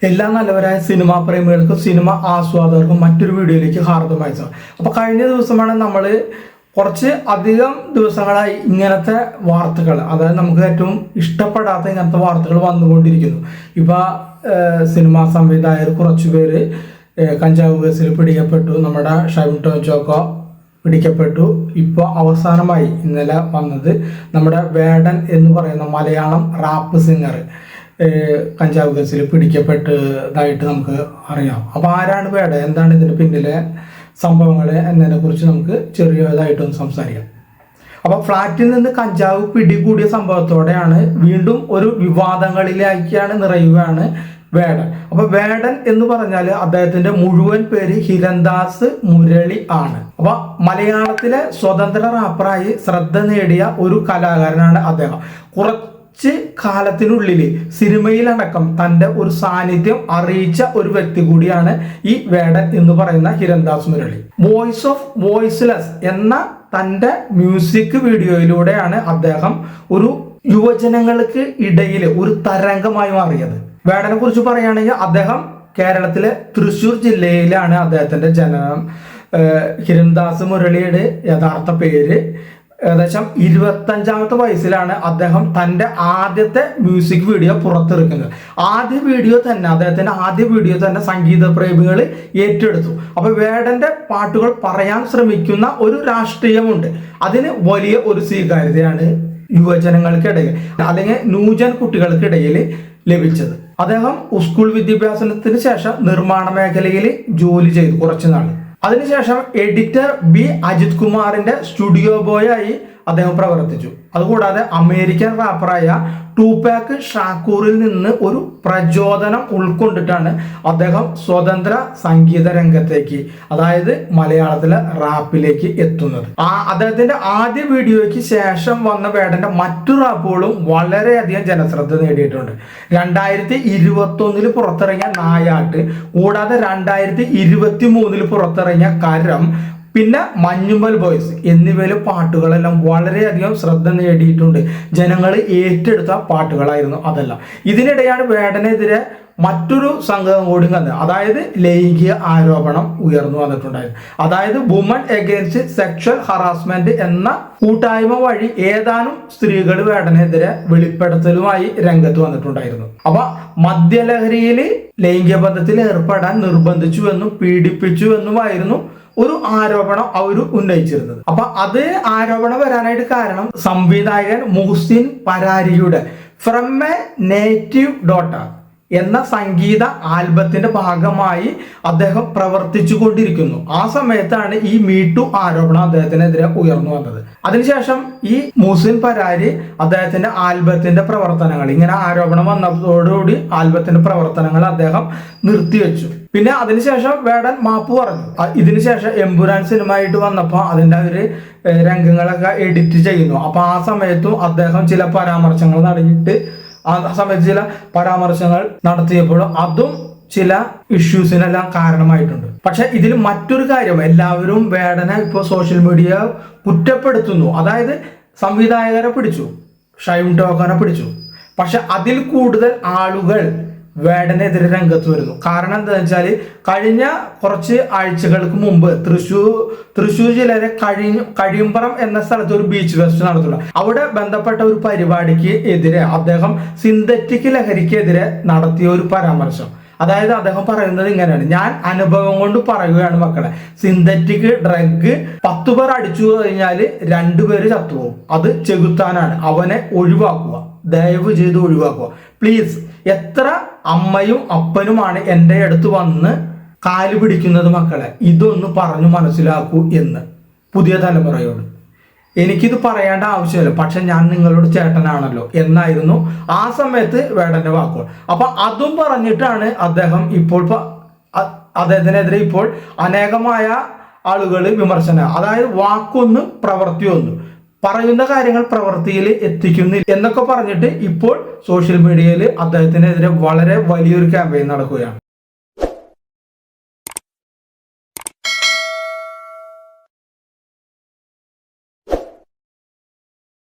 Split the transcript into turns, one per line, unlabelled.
എല്ലാ നല്ലവരായ cinema പ്രേമികൾക്കും cinema ആസ്വാദകർക്കും മറ്റൊരു വീഡിയോയിലേക്ക് ഹാർദമായി സ്വാഗതം. അപ്പോൾ കഴിഞ്ഞ ദിവസമാണ് നമ്മൾ കുറച്ച് അധികം ദിവസങ്ങളായി ഇങ്ങനത്തെ വാർത്തകൾ, അതായത് നമുക്ക് ഏറ്റവും ഇഷ്ടപ്പെടാത്ത ഇങ്ങനത്തെ വാർത്തകൾ വന്നുകൊണ്ടിരിക്കുന്നു. ഇപ്പോൾ സിനിമാ സംവിധായകർ കുറച്ചുപേര് കഞ്ചാവ് കേസിൽ പിടിക്കപ്പെട്ടു. നമ്മുടെ ഷൈൻ ടോം ചാക്കോ പിടിക്കപ്പെട്ടു. ഇപ്പോൾ അവസാനമായി ഇന്നലെ വന്നത് നമ്മുടെ വേടൻ എന്ന് പറയുന്ന മലയാളം റാപ്പ് സിംഗർ കഞ്ചാവ് കേസിൽ പിടിക്കപ്പെട്ടതായിട്ട് നമുക്ക് അറിയാം. അപ്പോൾ ആരാണ് വേടൻ, എന്താണ് ഇതിന് പിന്നിലെ സംഭവങ്ങൾ എന്നതിനെ കുറിച്ച് നമുക്ക് ചെറിയതായിട്ടൊന്ന് സംസാരിക്കാം. അപ്പോൾ ഫ്ലാറ്റിൽ നിന്ന് കഞ്ചാവ് പിടികൂടിയ സംഭവത്തോടെയാണ് വീണ്ടും ഒരു വിവാദങ്ങളിലേക്കാണ് നിറയുകയാണ് വേടൻ. അപ്പോൾ വേടൻ എന്ന് പറഞ്ഞാൽ അദ്ദേഹത്തിന്റെ മുഴുവൻ പേര് ഹിരൺദാസ് മുരളി ആണ്. അപ്പൊ മലയാളത്തിലെ സ്വതന്ത്ര റാപ്പറായി ശ്രദ്ധ നേടിയ ഒരു കലാകാരനാണ് അദ്ദേഹം. കുറച്ച് കാലത്തിനുള്ളിൽ സിനിമയിലടക്കം തൻ്റെ ഒരു സാന്നിധ്യം അറിയിച്ച ഒരു വ്യക്തി കൂടിയാണ് ഈ വേടൻ എന്ന് പറയുന്ന Hirandas Murali. Voice of voiceless എന്ന തൻ്റെ മ്യൂസിക് വീഡിയോയിലൂടെയാണ് അദ്ദേഹം ഒരു യുവജനങ്ങൾക്ക് ഇടയിൽ ഒരു തരംഗമായി മാറിയത്. വേടനെ കുറിച്ച് പറയുകയാണെങ്കിൽ അദ്ദേഹം കേരളത്തിലെ തൃശ്ശൂർ ജില്ലയിലാണ് അദ്ദേഹത്തിന്റെ ജനനം. ഹിരൺദാസ് മുരളിയുടെ യഥാർത്ഥ പേര്. ഏകദേശം 25ാമത്തെ വയസ്സിലാണ് അദ്ദേഹം തൻ്റെ ആദ്യത്തെ മ്യൂസിക് വീഡിയോ പുറത്തിറക്കുന്നത്. അദ്ദേഹത്തിന്റെ ആദ്യ വീഡിയോ തന്നെ സംഗീത പ്രേമികൾ ഏറ്റെടുത്തു. അപ്പൊ വേടന്റെ പാട്ടുകൾ പറയാൻ ശ്രമിക്കുന്ന ഒരു രാഷ്ട്രീയമുണ്ട്. അതിന് വലിയ ഒരു സ്വീകാര്യതയാണ് യുവജനങ്ങൾക്കിടയിൽ അല്ലെങ്കിൽ ന്യൂജൻ കുട്ടികൾക്കിടയിൽ ലഭിച്ചത്. അദ്ദേഹം സ്കൂൾ വിദ്യാഭ്യാസത്തിന് ശേഷം നിർമ്മാണ മേഖലയിൽ ജോലി ചെയ്തു കുറച്ചു നാൾ. അതിനുശേഷം എഡിറ്റർ ബി അജിത് കുമാറിന്റെ സ്റ്റുഡിയോ ബോയ് ആയി അദ്ദേഹം പ്രവർത്തിച്ചു. അതുകൂടാതെ അമേരിക്കൻ റാപ്പറായ ടൂപാക് ഷാക്കൂറിൽ നിന്ന് ഒരു പ്രചോദനം ഉൾക്കൊണ്ടിട്ടാണ് അദ്ദേഹം സ്വതന്ത്ര സംഗീത രംഗത്തേക്ക്, അതായത് മലയാളത്തിലെ റാപ്പിലേക്ക് എത്തുന്നത്. അദ്ദേഹത്തിന്റെ ആദ്യ വീഡിയോയ്ക്ക് ശേഷം വന്ന വേടന്റെ മറ്റു റാപ്പുകളും വളരെയധികം ജനശ്രദ്ധ നേടിയിട്ടുണ്ട്. 2021 പുറത്തിറങ്ങിയ നായാട്ട്, കൂടാതെ 2023 പുറത്തിറങ്ങിയ കരം, പിന്നെ മഞ്ഞുമ്മൽ ബോയ്സ് എന്നിവയിലെ പാട്ടുകളെല്ലാം വളരെയധികം ശ്രദ്ധ നേടിയിട്ടുണ്ട്. ജനങ്ങൾ ഏറ്റെടുത്ത പാട്ടുകളായിരുന്നു അതെല്ലാം. ഇതിനിടെയാണ് വേടനെതിരെ മറ്റൊരു സംഘം കൂടി വന്നത്, അതായത് ലൈംഗിക ആരോപണം ഉയർന്നു വന്നിട്ടുണ്ടായിരുന്നു. അതായത് വുമൺ എഗെയിൻസ്റ്റ് സെക്ഷൽ ഹറാസ്മെന്റ് എന്ന കൂട്ടായ്മ വഴി ഏതാനും സ്ത്രീകൾ വേടനെതിരെ വെളിപ്പെടുത്തലുമായി രംഗത്ത് വന്നിട്ടുണ്ടായിരുന്നു. അപ്പൊ മദ്യലഹരിയിൽ ലൈംഗിക ബന്ധത്തിൽ ഏർപ്പെടാൻ നിർബന്ധിച്ചുവെന്നും പീഡിപ്പിച്ചുവെന്നുമായിരുന്നു ഒരു ആരോപണം അവർ ഉന്നയിച്ചിരുന്നത്. അപ്പൊ അത് ആരോപണം വരാനായിട്ട് കാരണം സംവിധായകൻ മുഹ്സിൻ പരാരിയുടെ ഫ്രം എ നേറ്റീവ് ഡോട്ടർ എന്ന സംഗീത ആൽബത്തിന്റെ ഭാഗമായി അദ്ദേഹം പ്രവർത്തിച്ചു കൊണ്ടിരിക്കുന്നു. ആ സമയത്താണ് ഈ മീടു ആരോപണം അദ്ദേഹത്തിനെതിരെ ഉയർന്നു വന്നത്. അതിനുശേഷം ഈ മുഹ്സിൻ പരാരി അദ്ദേഹത്തിന്റെ ആൽബത്തിന്റെ പ്രവർത്തനങ്ങൾ, ഇങ്ങനെ ആരോപണം വന്നതോടുകൂടി ആൽബത്തിന്റെ പ്രവർത്തനങ്ങൾ അദ്ദേഹം നിർത്തിവെച്ചു. പിന്നെ അതിനുശേഷം വേടൻ മാപ്പ് പറഞ്ഞു. ഇതിനുശേഷം എമ്പുരാൻ സിനിമയായിട്ട് വന്നപ്പോൾ അതിന്റെ ഒരു രംഗങ്ങളൊക്കെ എഡിറ്റ് ചെയ്യുന്നു. അപ്പൊ ആ സമയത്തും അദ്ദേഹം ചില പരാമർശങ്ങൾ നടത്തിയപ്പോഴും അതും ചില ഇഷ്യൂസിനെല്ലാം കാരണമായിട്ടുണ്ട്. പക്ഷെ ഇതിൽ മറ്റൊരു കാര്യം, എല്ലാവരും വേടനെ ഇപ്പോൾ സോഷ്യൽ മീഡിയ കുറ്റപ്പെടുത്തുന്നു. അതായത് സംവിധായകരെ പിടിച്ചു, ഷൈൻ ടോക്കനെ പിടിച്ചു, പക്ഷെ അതിൽ കൂടുതൽ ആളുകൾ വേടനെതിരെ രംഗത്ത് വരുന്നു. കാരണം എന്താണെന്ന് വെച്ചാൽ കഴിഞ്ഞ കുറച്ച് ആഴ്ചകൾക്ക് മുമ്പ് തൃശ്ശൂർ ജില്ലയിലെ കഴിയുമ്പറം എന്ന സ്ഥലത്ത് ഒരു ബീച്ച് ഫെസ്റ്റ് നടത്തുന്നു. അവിടെ ബന്ധപ്പെട്ട ഒരു പരിപാടിക്ക് എതിരെ അദ്ദേഹം സിന്തറ്റിക് ലഹരിക്കെതിരെ നടത്തിയ ഒരു പരാമർശം. അതായത് അദ്ദേഹം പറയുന്നത് ഇങ്ങനെയാണ്: ഞാൻ അനുഭവം കൊണ്ട് പറയുകയാണ് മക്കളെ, സിന്തറ്റിക് ഡ്രഗ് 10 പേർ അടിച്ചു കഴിഞ്ഞാൽ 2 പേര് ചത്തുപോകും. അത് ചെകുത്താനാണ്, അവനെ ഒഴിവാക്കുക, ദയവ് ചെയ്ത് ഒഴിവാക്കുക പ്ലീസ്. എത്ര അമ്മയും അപ്പനുമാണ് എൻ്റെ അടുത്ത് വന്ന് കാല് പിടിക്കുന്നത് മക്കളെ, ഇതൊന്ന് പറഞ്ഞു മനസ്സിലാക്കൂ എന്ന് പുതിയ തലമുറയോട്. എനിക്കിത് പറയേണ്ട ആവശ്യമില്ല, പക്ഷെ ഞാൻ നിങ്ങളോട് ചേട്ടനാണല്ലോ എന്നായിരുന്നു ആ സമയത്ത് വേടന്റെ വാക്കുകൾ. അപ്പൊ അതും പറഞ്ഞിട്ടാണ് അദ്ദേഹം ഇപ്പോൾ അദ്ദേഹത്തിനെതിരെ ഇപ്പോൾ അനേകമായ ആളുകൾ വിമർശനം, അതായത് വാക്കൊന്ന് പ്രവൃത്തിയൊന്ന്, പറയുന്ന കാര്യങ്ങൾ പ്രവൃത്തിയിൽ എത്തിക്കുന്നില്ല എന്നൊക്കെ പറഞ്ഞിട്ട് ഇപ്പോൾ സോഷ്യൽ മീഡിയയിൽ അദ്ദേഹത്തിനെതിരെ വളരെ വലിയൊരു ക്യാമ്പയിൻ നടക്കുകയാണ്.